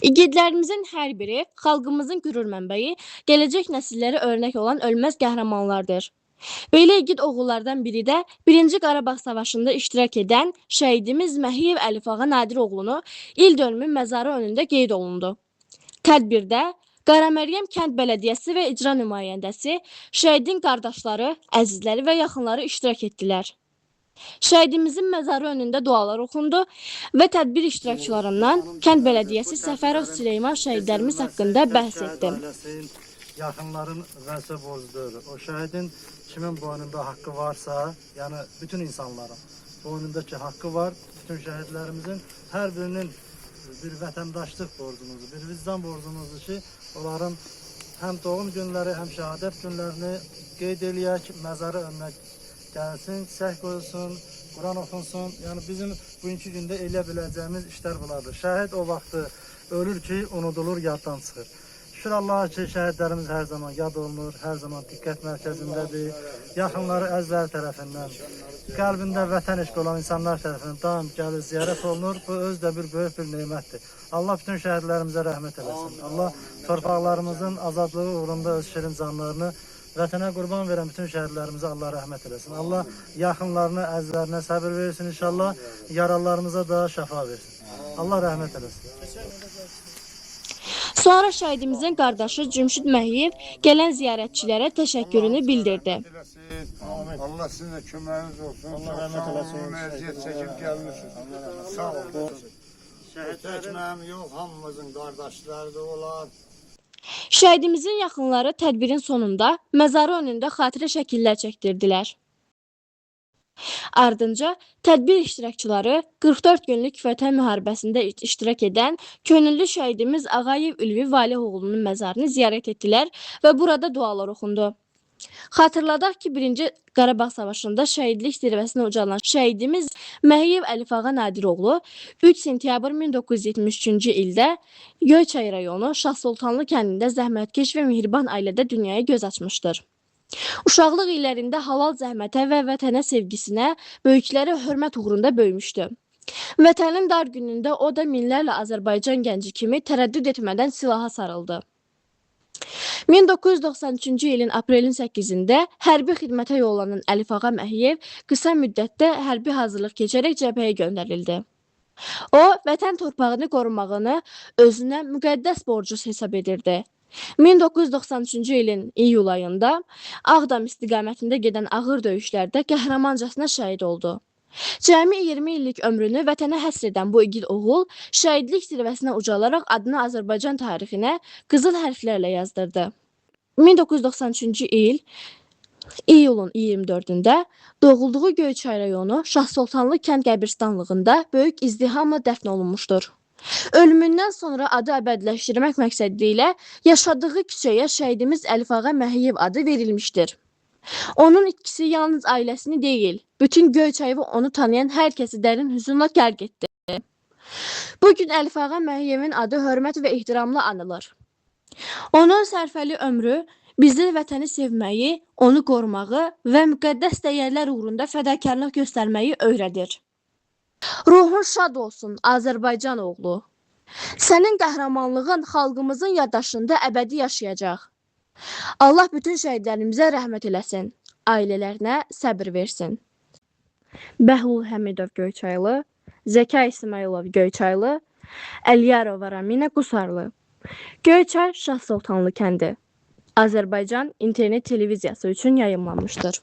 İgidlərimizin hər biri xalqımızın qürur mənbəyi, gələcək nəsillərə örnək olan ölməz qəhrəmanlardır. Belə igid oğullardan biri də 1-ci Qarabağ Savaşında iştirak edən şəhidimiz Məhiyev Əlifağa Nadiroğlunu il dönümü məzarı önündə qeyd olundu. Tədbirdə Qaraməryəm kənd bələdiyyəsi və icra nümayəndəsi, şəhidin qardaşları, əzizləri və yaxınları iştirak etdilər. Şəhidimizin məzarı önündə dualar oxundu və tədbir iştirakçılarından kənd bələdiyyəsi Səfərov Süleyman şəhidlərimiz haqqında bəhs etdi. Yaxınların vəsə borcudur. O şəhidin kimin boynunda haqqı varsa, yəni bütün insanların boynundakı haqqı var. Bütün şəhidlərimizin hər birinin bir vətəndaşlıq borcumuzu, bir vicdan borcumuzu ki, onların həm doğum günləri, həm şəhadət günlərini qeyd eləyək, məzarı önünə gəlsin, çiçək qoyulsun, Quran oxunsun. Yəni bizim bugünkü gündə elə biləcəyimiz işlər bunlardır. Şəhid o vaxtı ölür ki, unudulur, yaddan çıxır. Şükür Allah'a ki, şəhidlərimiz hər zaman yad olunur, hər zaman diqqət mərkəzindədir. Yaxınları, əzizləri tərəfindən, qəlbində vətən eşqi olan insanlar tərəfindən daim gəlir, ziyarət olunur. Bu öz də bir böyük bir nemətdir. Allah bütün şəhidlərimizə rəhmət eləsin. Allah torpaqlarımızın azadlığı uğrunda öz şirin canlarını vətənə qurban verən bütün şəhidlərimizə Allah rəhmət eləsin. Allah yaxınlarına, əzizlərinə səbir versin inşallah. Yaralılarımıza da şəfa versin. Allah rəhmət eləsin. Sonra şəhidimizin qardaşı Cümşüd Məhiyev gələn ziyarətçilərə təşəkkürünü bildirdi. Allah sizə köməyiniz olsun. Allah rəhmət eləsin. Əziyyət çəkib gəlmişsiniz. Sağ olun. Şəhidlərim yox, hamımızın qardaşları olar. Şəhidimizin yaxınları tədbirin sonunda məzarı önündə xatirə şəkillər çəkdirdilər. Ardınca tədbir iştirakçıları 44 günlük Vətən müharibəsində iştirak edən könüllü şəhidimiz Ağayev Ülvi Valihoğlunun məzarını ziyarət etdilər və burada dualar oxundu. Xatırladaq ki, 1-ci Qarabağ Savaşında şəhidlik zirvəsinə ucalan şəhidimiz Məhiyev Əlifağa Nadiroğlu 3 sentyabr 1973-cü ildə Göyçay rayonu Şahsultanlı kəndində zəhmətkeş və mehriban ailədə dünyaya göz açmışdır. Uşaqlıq illərində halal zəhmətə və vətənə sevgisinə, böyüklərə hörmət uğrunda böyümüşdü. Vətənin dar günündə o da minlərlə Azərbaycan gənci kimi tərəddüd etmədən silaha sarıldı. 1993-cü ilin aprelin 8-də hərbi xidmətə yollanan Əlifağa Məhiyev qısa müddətdə hərbi hazırlıq keçərək cəbhəyə göndərildi. O, vətən torpağını qorumağını özünə müqəddəs borcu hesab edirdi. 1993-cü ilin iyul ayında Ağdam istiqamətində gedən ağır döyüşlərdə qəhrəmancasına şəhid oldu. Cəmi 20 illik ömrünü vətənə həsr edən bu igid oğul şəhidlik zirvəsinə ucalaraq adını Azərbaycan tarixinə qızıl hərflərlə yazdırdı. 1993-cü il iyulun 24-də doğulduğu Göyçay rayonu Şahsultanlı kənd qəbirstanlığında böyük izdihamla dəfn olunmuşdur. Ölümündən sonra adı əbədiləşdirmək məqsədi ilə yaşadığı küçəyə şəhidimiz Əlifağa Məhiyev adı verilmişdir. Onun itkisi yalnız ailəsini deyil, bütün Göyçayı və onu tanıyan hər kəsi dərin hüzünlə qərq etdi. Bugün Əlifağa Məhiyevin adı hörmət və ehtiramla anılır. Onun sərfəli ömrü bizi vətəni sevməyi, onu qorumağı və müqəddəs dəyərlər uğrunda fədakarlıq göstərməyi öyrədir. Ruhun şad olsun Azərbaycan oğlu. Sənin qəhrəmanlığın xalqımızın yaddaşında əbədi yaşayacaq. Allah bütün şəhidlərimizə rəhmət eləsin, ailələrinə səbir versin. Bəhlul Həmidov Göyçaylı, Zəka İsmailov Göyçaylı, Əliyarova Ramina Qusarlı. Göyçay Şahsultanlı kəndi. Azərbaycan internet televiziyası üçün yayımlanmışdır.